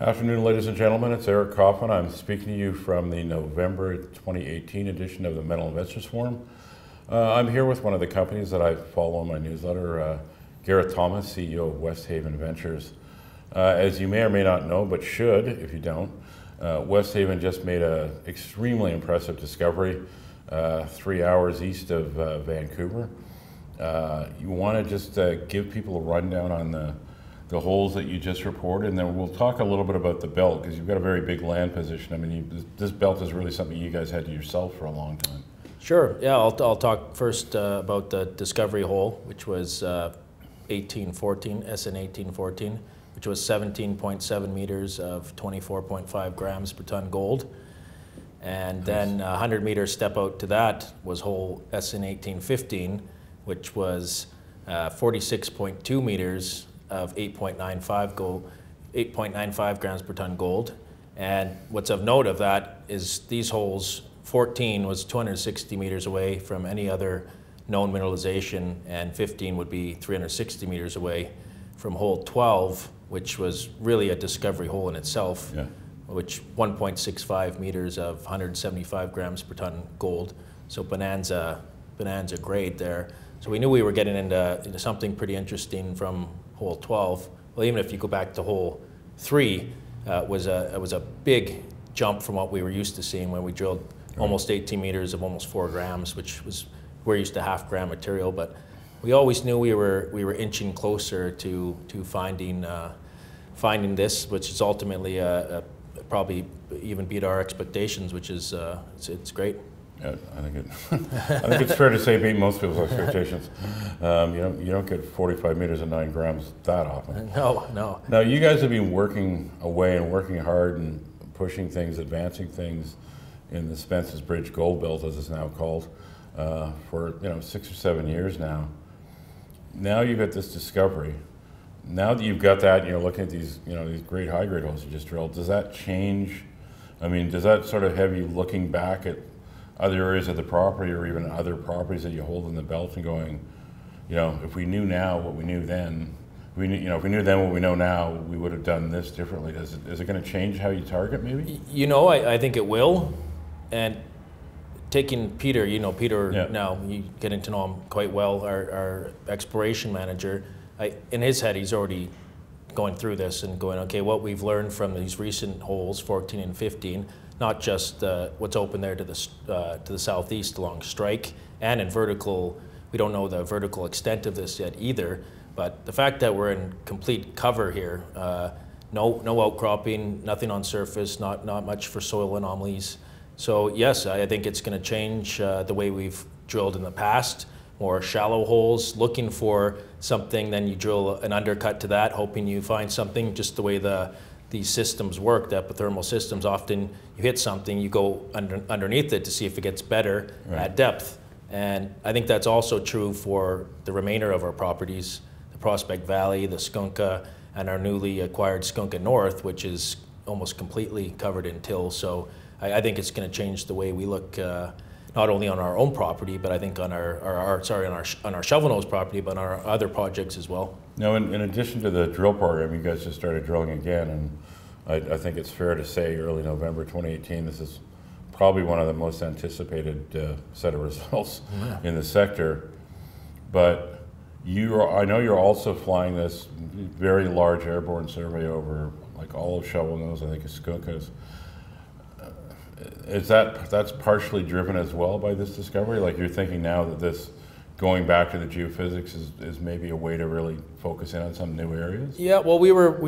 Afternoon, ladies and gentlemen. It's Eric Coffin. I'm speaking to you from the November 2018 edition of the Metal Investors Forum. I'm here with one of the companies that I follow in my newsletter, Gareth Thomas, CEO of Westhaven Ventures. As you may or may not know, but should if you don't, Westhaven just made an extremely impressive discovery 3 hours east of Vancouver. You want to just give people a rundown on the holes that you just reported, and then we'll talk a little bit about the belt, because you've got a very big land position. I mean, this belt is really something you guys had to yourself for a long time. Sure, yeah, I'll talk first about the discovery hole, which was 1814, SN 1814, which was 17.7 meters of 24.5 grams per ton gold. And then 100 meters step out to that was hole SN 1815, which was 46.2 meters of 8.95 grams per ton gold. And what's of note of that is these holes, 14 was 260 meters away from any other known mineralization, and 15 would be 360 meters away from hole 12, which was really a discovery hole in itself, yeah. Which 1.65 meters of 175 grams per ton gold. So bonanza grade there. So we knew we were getting into something pretty interesting from hole 12. Well, even if you go back to hole 3, it was a big jump from what we were used to seeing when we drilled almost 18 meters of almost 4 grams, which was, we're used to half-gram material. But we always knew we were inching closer to finding this, which is ultimately probably even beat our expectations, which is it's great. Yeah, I think it's fair to say beat most people's expectations. You don't get 45 meters and 9 grams that often. No. Now, you guys have been working away and working hard and pushing things, advancing things in the Spences Bridge Gold Belt, as it's now called, for 6 or 7 years now. Now you've got this discovery. Now that you've got that, and you're looking at these great high-grade holes you just drilled. Does that change? I mean, does that sort of have you looking back at other areas of the property, or even other properties that you hold in the belt, and going, if we knew now what we knew then, if we knew then what we know now, we would have done this differently. Is it going to change how you target, maybe? I think it will. And taking Peter, Peter, yeah. Now, you getting to know him quite well, our exploration manager, in his head, he's already going through this and going, okay, what we've learned from these recent holes, 14 and 15, not just what's open there to the southeast along strike and in vertical. We don't know the vertical extent of this yet either, but the fact that we're in complete cover here, no outcropping, nothing on surface, not much for soil anomalies. So yes, I think it's going to change the way we've drilled in the past. More shallow holes, looking for something, then you drill an undercut to that, hoping you find something. Just the way these systems work, the epithermal systems, often you hit something, you go underneath it to see if it gets better at depth. And I think that's also true for the remainder of our properties, the Prospect Valley, the Skunka, and our newly acquired Skunka North, which is almost completely covered in till. So I think it's going to change the way we look, not only on our own property, but I think on our shovel nose property, but on our other projects as well. Now, in addition to the drill program, you guys just started drilling again, and I think it's fair to say early November 2018, this is probably one of the most anticipated set of results in the sector. But I know you're also flying this very large airborne survey over like all of shovel nose, I think it's Skunka's. That's partially driven as well by this discovery? Like, you're thinking now that this, going back to the geophysics, is maybe a way to really focus in on some new areas? Yeah, well, we were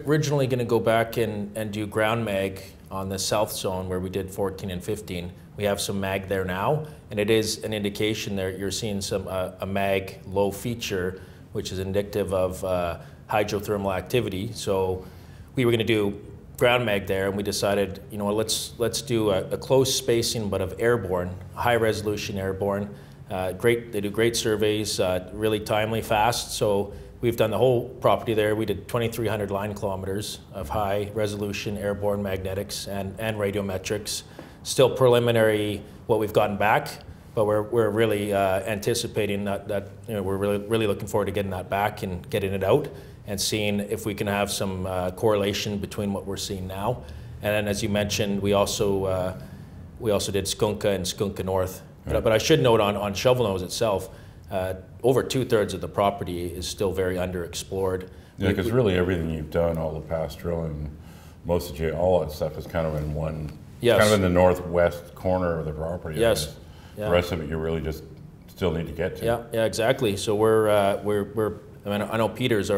originally going to go back and do ground mag on the south zone where we did 14 and 15. We have some mag there now, and it is an indication there you're seeing some a mag low feature, which is indicative of hydrothermal activity. So we were going to do ground mag there, and we decided, let's do a close spacing but of airborne, high resolution airborne. They do great surveys, really timely, fast. So we've done the whole property there. We did 2,300 line kilometers of high resolution airborne magnetics and radiometrics. Still preliminary what we've gotten back, but we're really anticipating that we're really looking forward to getting that back and getting it out and seeing if we can have some correlation between what we're seeing now. And then, as you mentioned, we also did Skunka and Skunka North. Right. But I should note on Shovel Nose itself, over 2/3 of the property is still very underexplored. Yeah, because really everything you've done, all the past drilling, most of all that stuff is kind of in one, yes. kind of in the northwest corner of the property. Yes. Yeah. The rest of it you really just still need to get to. Yeah, exactly. So we're I mean, I know Peter's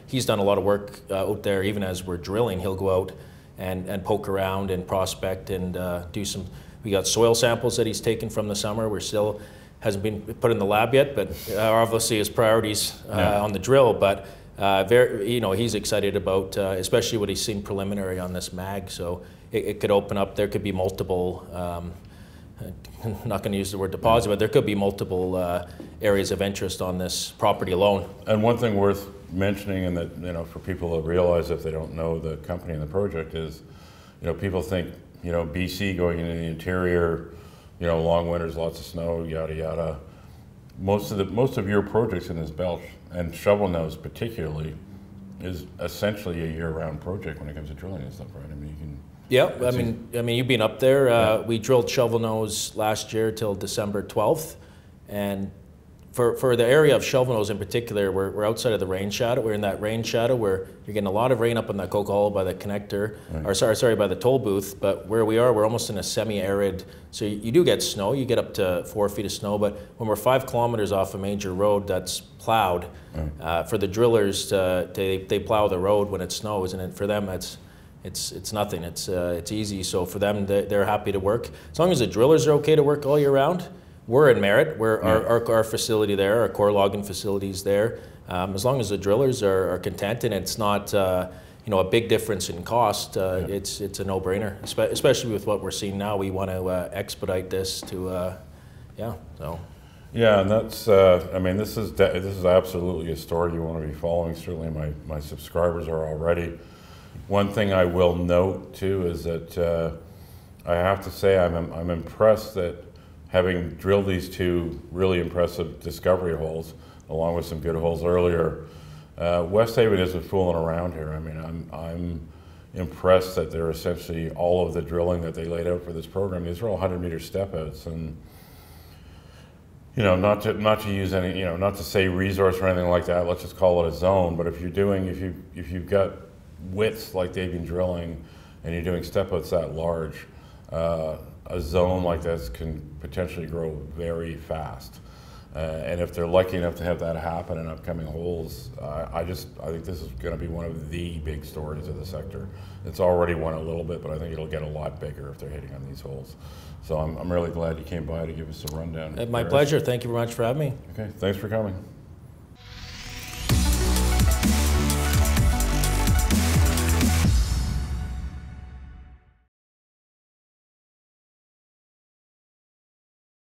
he's done a lot of work out there. Even as we're drilling, he'll go out and poke around and prospect and do some. We got soil samples that he's taken from the summer. We're still hasn't been put in the lab yet, but obviously his priorities on the drill. But he's excited about, especially what he's seen preliminary on this mag. So it could open up. There could be multiple. I'm not going to use the word deposit, but there could be multiple areas of interest on this property alone. And one thing worth mentioning, and that for people to realize if they don't know the company and the project is, people think BC going into the interior, long winters, lots of snow, yada yada. Most of your projects in this belt, and Shovel Nose particularly, is essentially a year-round project when it comes to drilling and stuff, right? I mean, you can. Yeah, I mean, you've been up there. We drilled Shovel Nose last year till December 12th, and for the area of Shovel Nose in particular, we're outside of the rain shadow. We're in that rain shadow where you're getting a lot of rain up in that Coca Hole by the connector, right. Or sorry, by the toll booth. But where we are, we're almost in a semi-arid, so you do get snow. You get up to 4 feet of snow, but when we're 5 kilometers off a major road that's plowed, right. For the drillers, they plow the road when it snows, and for them it's nothing. It's easy. So for them, they're happy to work as long as the drillers are okay to work all year round. We're in Merritt. Our facility there, our core logging facilities there. As long as the drillers are content and it's not a big difference in cost, it's a no-brainer. Especially with what we're seeing now, we want to expedite this to so. Yeah, and that's this is absolutely a story you want to be following. Certainly, my subscribers are already. One thing I will note too is that I have to say I'm impressed that having drilled these 2 really impressive discovery holes, along with some good holes earlier, Westhaven isn't fooling around here. I mean, I'm impressed that they're essentially all of the drilling that they laid out for this program. These are all 100-meter step outs, and not to use any, not to say resource or anything like that. Let's just call it a zone. But if you've got widths like they've been drilling, and you're doing step outs that large, a zone like this can potentially grow very fast. And if they're lucky enough to have that happen in upcoming holes, I think this is going to be one of the big stories of the sector. It's already won a little bit, but I think it'll get a lot bigger if they're hitting on these holes. So I'm really glad you came by to give us a rundown. My pleasure. Thank you very much for having me. Okay, thanks for coming.